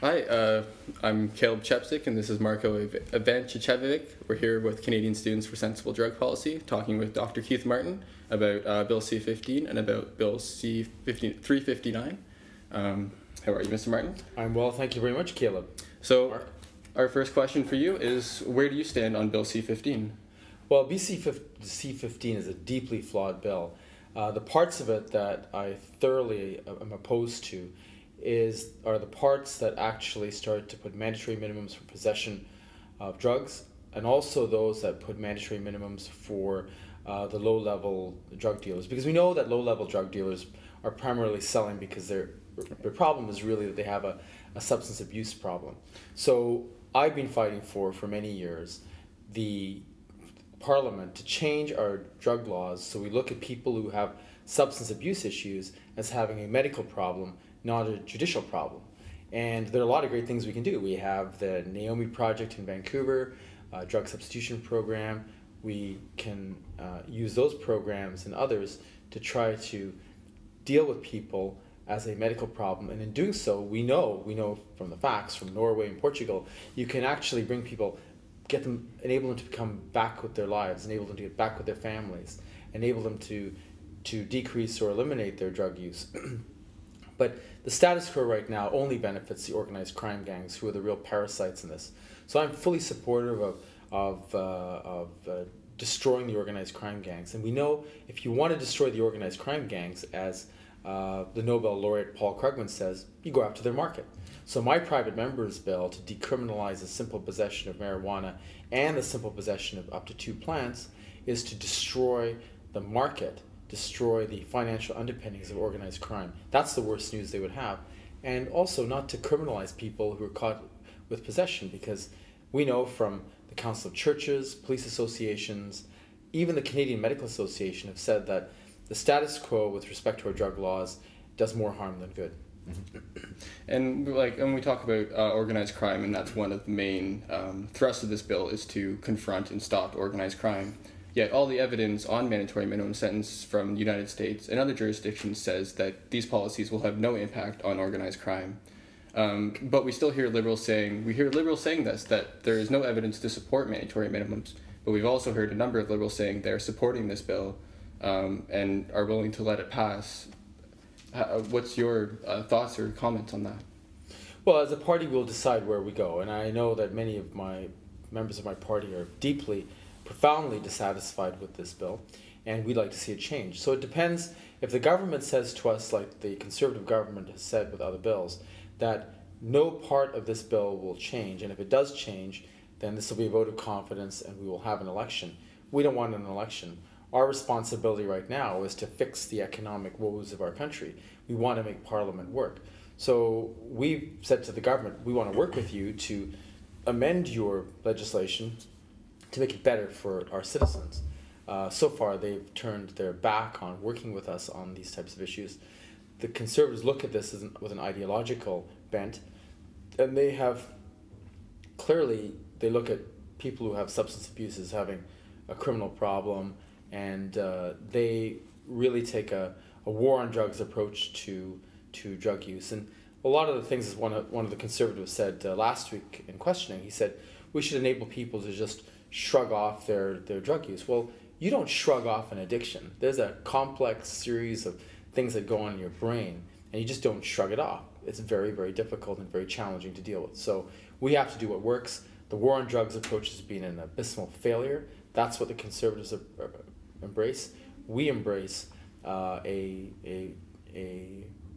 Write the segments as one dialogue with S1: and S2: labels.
S1: Hi, I'm Caleb Chepesiuk, and this is Marko Ivancicevic. We're here with Canadian Students for Sensible Drug Policy, talking with Dr. Keith Martin about Bill C15 and about Bill C359. How are you, Mr. Martin?
S2: I'm well, thank you very much, Caleb.
S1: So, our first question for you is, where do you stand on Bill C15?
S2: Well, C15 is a deeply flawed bill. The parts of it that I thoroughly am opposed to are the parts that actually start to put mandatory minimums for possession of drugs, and also those that put mandatory minimums for the low-level drug dealers. Because we know that low-level drug dealers are primarily selling because their problem is really that they have a substance abuse problem. So I've been fighting for many years the Parliament to change our drug laws so we look at people who have substance abuse issues as having a medical problem, not a judicial problem. And there are a lot of great things we can do. We have the Naomi Project in Vancouver, drug substitution program. We can use those programs and others to try to deal with people as a medical problem. And in doing so, we know from the facts from Norway and Portugal, you can actually bring people, enable them to come back with their lives, enable them to get back with their families, enable them to decrease or eliminate their drug use. But the status quo right now only benefits the organized crime gangs, who are the real parasites in this. So I'm fully supportive of destroying the organized crime gangs. And we know if you want to destroy the organized crime gangs, as the Nobel laureate Paul Krugman says, you go after their market. So my private member's bill to decriminalize the simple possession of marijuana and the simple possession of up to 2 plants is to destroy the market, destroy the financial underpinnings of organized crime. That's the worst news they would have. And also not to criminalize people who are caught with possession, because we know from the Council of Churches, police associations, even the Canadian Medical Association have said that the status quo with respect to our drug laws does more harm than good.
S1: And when we talk about organized crime, and that's one of the main thrusts of this bill, is to confront and stop organized crime. Yet all the evidence on mandatory minimum sentence from the United States and other jurisdictions says that these policies will have no impact on organized crime. But we still hear liberals saying, this, that there is no evidence to support mandatory minimums. But we've also heard a number of liberals saying they're supporting this bill and are willing to let it pass. What's your thoughts or comments on that?
S2: Well, as a party, we'll decide where we go. And I know that many of my members of my party are profoundly dissatisfied with this bill, and we'd like to see it change. So it depends. If the government says to us, like the Conservative government has said with other bills, that no part of this bill will change, and if it does change, then this will be a vote of confidence and we will have an election. We don't want an election. Our responsibility right now is to fix the economic woes of our country. We want to make Parliament work. So we've said to the government, we want to work with you to amend your legislation to make it better for our citizens. So far, they've turned their back on working with us on these types of issues. The Conservatives look at this with an ideological bent, and they look at people who have substance abuse as having a criminal problem, and they really take a war on drugs approach to drug use. And a lot of the things, as one of the Conservatives said last week in questioning, he said, we should enable people to just shrug off their drug use. Well, you don't shrug off an addiction. There's a complex series of things that go on in your brain, and you just don't shrug it off. It's very, very difficult and very challenging to deal with. So we have to do what works. The war on drugs approach has been an abysmal failure. That's what the Conservatives embrace. We embrace a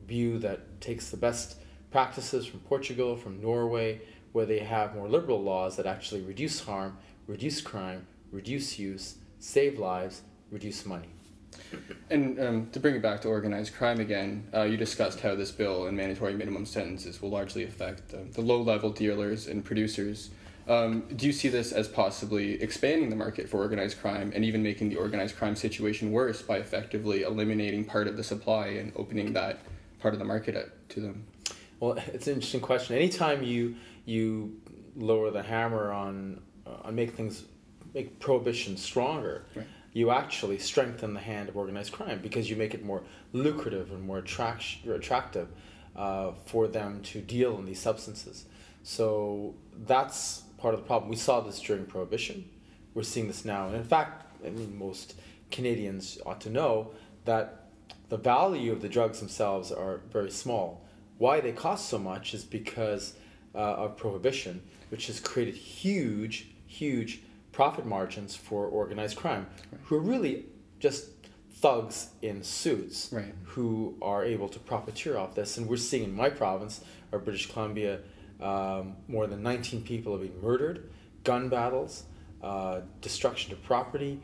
S2: view that takes the best practices from Portugal, from Norway, where they have more liberal laws that actually reduce harm, reduce crime, reduce use, save lives, reduce money.
S1: And to bring it back to organized crime again, you discussed how this bill and mandatory minimum sentences will largely affect the low-level dealers and producers. Do you see this as possibly expanding the market for organized crime and even making the organized crime situation worse by effectively eliminating part of the supply and opening that part of the market to them?
S2: Well, it's an interesting question. Anytime you lower the hammer on make prohibition stronger, right, you actually strengthen the hand of organized crime, because you make it more lucrative and more attractive for them to deal in these substances. So that's part of the problem. We saw this during Prohibition. We're seeing this now. And in fact, I mean, most Canadians ought to know that the value of the drugs themselves are very small. Why they cost so much is because of Prohibition, which has created huge, huge profit margins for organized crime, who are really just thugs in suits, who are able to profiteer off this. And we're seeing in my province, or British Columbia, more than 19 people have been murdered, gun battles, destruction of property,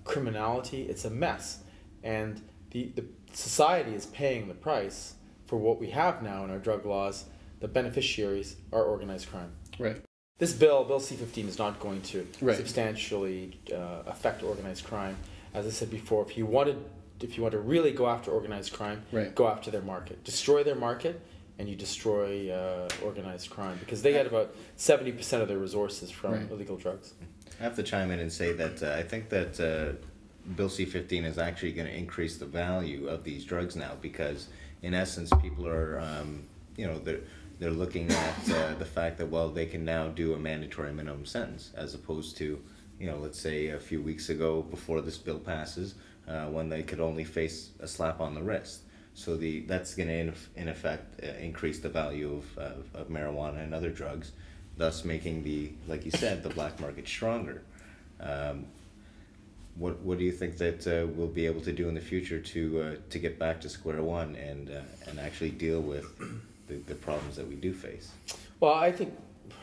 S2: criminality. It's a mess. And the society is paying the price for what we have now in our drug laws. The beneficiaries are organized crime.
S1: Right.
S2: This bill, Bill C15, is not going to substantially affect organized crime. As I said before, if you want to really go after organized crime, go after their market, destroy their market, and you destroy organized crime, because they get about 70% of their resources from illegal drugs.
S3: I have to chime in and say that I think that Bill C15 is actually going to increase the value of these drugs now, because in essence people are, they're looking at the fact that, well, they can now do a mandatory minimum sentence, as opposed to, let's say a few weeks ago before this bill passes, when they could only face a slap on the wrist. So that's going to, in effect, increase the value of marijuana and other drugs, thus making like you said, the black market stronger. What do you think that we'll be able to do in the future to get back to square one and actually deal with the problems that we do face?
S2: Well, I think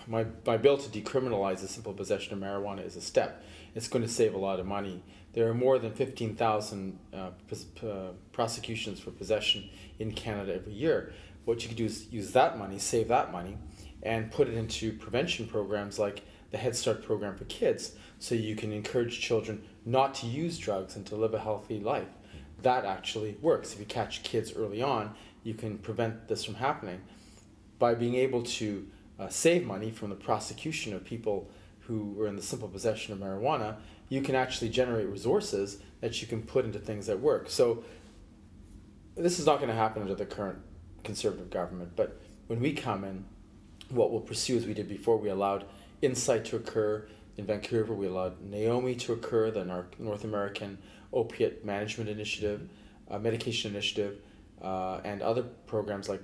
S2: my bill to decriminalize the simple possession of marijuana is a step. It's going to save a lot of money. There are more than 15,000 prosecutions for possession in Canada every year. What you could do is use that money, save that money, and put it into prevention programs like the Head Start program for kids, so you can encourage children not to use drugs and to live a healthy life. That actually works. If you catch kids early on, you can prevent this from happening. By being able to save money from the prosecution of people who are in the simple possession of marijuana, you can actually generate resources that you can put into things that work. So this is not going to happen under the current Conservative government, but when we come in, what we'll pursue, as we did before, we allowed Insight to occur in Vancouver, we allowed Naomi to occur, the North American Opiate Management Initiative, Medication Initiative, and other programs like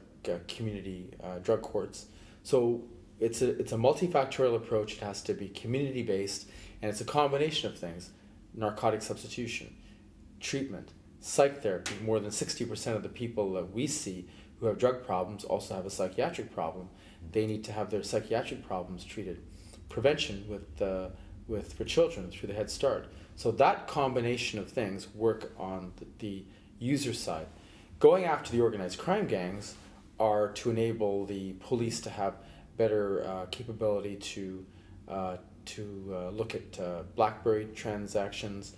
S2: community drug courts. So it's a multifactorial approach. It has to be community-based, and it's a combination of things: narcotic substitution, treatment, psych therapy. More than 60% of the people that we see who have drug problems also have a psychiatric problem. They need to have their psychiatric problems treated. Prevention for children through the Head Start. So that combination of things work on the user side. Going after the organized crime gangs are to enable the police to have better capability to look at BlackBerry transactions,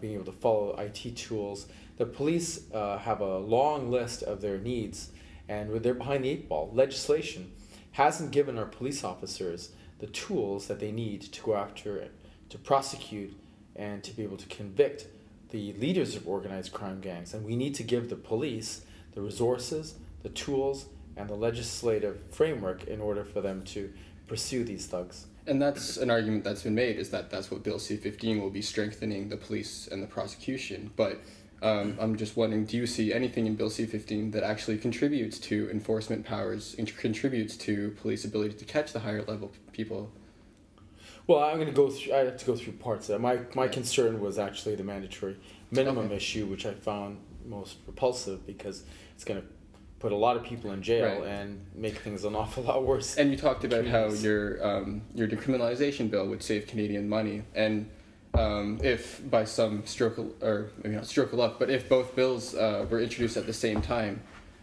S2: being able to follow IT tools. The police have a long list of their needs, and they're behind the eight ball. Legislation hasn't given our police officers the tools that they need to go after it, to prosecute, and to be able to convict the leaders of organized crime gangs. And we need to give the police the resources, the tools, and the legislative framework in order for them to pursue these thugs.
S1: And that's an argument that's been made, is that that's what Bill C15 will be, strengthening the police and the prosecution. But I'm just wondering, do you see anything in Bill C15 that actually contributes to enforcement powers, contributes to police ability to catch the higher level people?
S2: Well, I have to go through parts of it. My concern was actually the mandatory minimum issue, which I found most repulsive, because it's going to put a lot of people in jail and make things an awful lot worse.
S1: And you talked about how your decriminalization bill would save Canadian money, and if by some stroke of, or maybe not stroke of luck, but if both bills were introduced at the same time,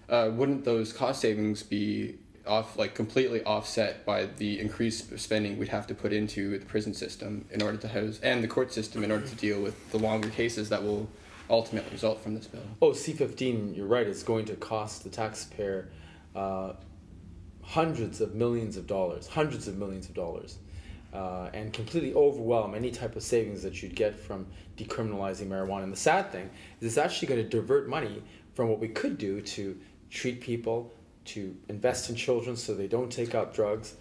S1: wouldn't those cost savings be completely offset by the increased spending we'd have to put into the prison system in order to house, and the court system in order to deal with the longer cases that will ultimately result from this bill?
S2: Oh, C15, you're right, it's going to cost the taxpayer hundreds of millions of dollars, and completely overwhelm any type of savings that you'd get from decriminalizing marijuana. And the sad thing is it's actually going to divert money from what we could do to treat people, to invest in children so they don't take up drugs.